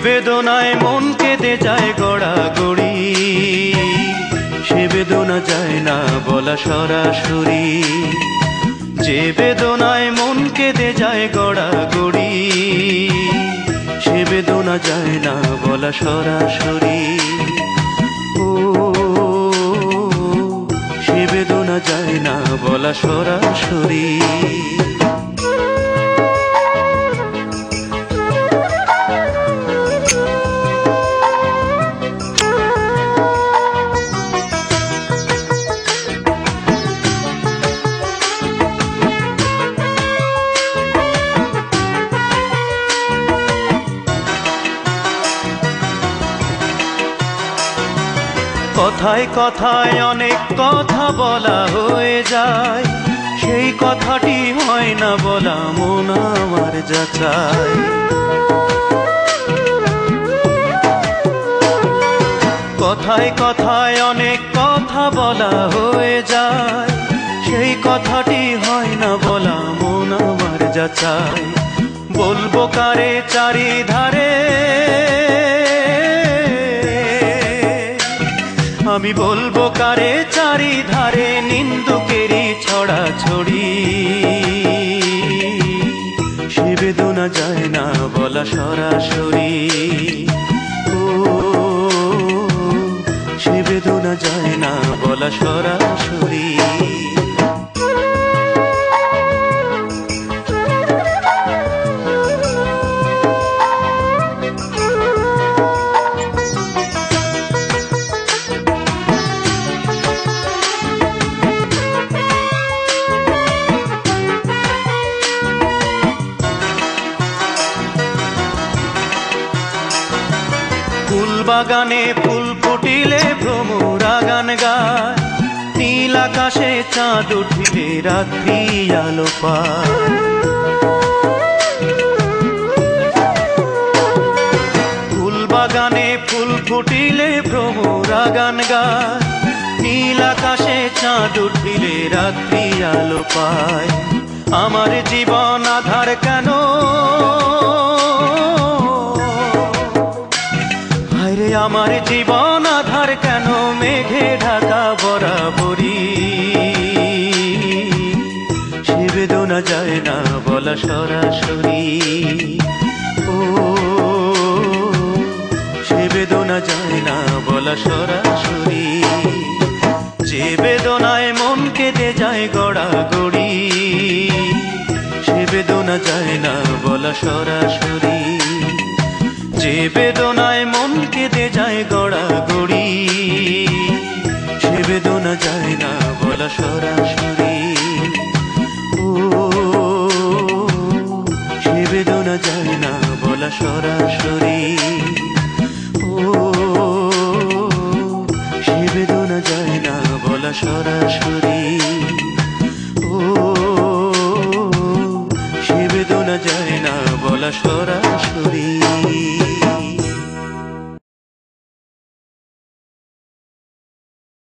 বেদনায় মন কেঁদে যায় গড়াগড়ি, সে বেদনা যায় না বলা সরাসরি। যে বেদনায় মন কেঁদে যায় গড়াগড়ি, সে বেদনা যায় না বলা সরাসরি। ও সে বেদনা যায় না বলা সরাসরি। কথায় কথায় অনেক কথা বলা হয়ে যায়, সেই কথাটি হয় না বলা মন আমার যাচাই। কথায় কথায় অনেক কথা বলা হয়ে যায়, সেই কথাটি হয় না বলা মন আমার যাচাই। বলবো কারে চারিধারে, আমি বলবো কারে চারিধারে নিন্দুকেরই ছড়াছড়ি। সে বেদনা যায় না বলা সরাসরি। ও সে বেদনা যায় না বলা সরাসরি। ফুল বাগানে ফুল ফুটিলে ভ্রমরা গান গায়, নীল আকাশে চাঁদ উঠিলে রাত্রি আলো পায়। ফুল বাগানে ফুল ফুটিলে ভ্রমরা গান গায়, নীল আকাশে চাঁদ উঠিলে রাত্রি আলো পায়। আমার জীবন আধার কেন, আমার জীবন আধার কেন মেঘে ঢাকা বরাবরি। সে বেদনা যায় না বলা সরাসরি। ও সে বেদনা যায় না বলা সরাসরি। যে বেদনায় মন কেঁদে যায় গড়াগড়ি, সে বেদনা যায় না বলা সরাসরি। যে বেদনায় মন কেঁদে যায় গড়াগড়ি, সে বেদনা যায় না বলা সরাসরি। ও সে বেদনা যায় না বলা সরাসরি। ও সে বেদনা যায় না বলা সরাসরি।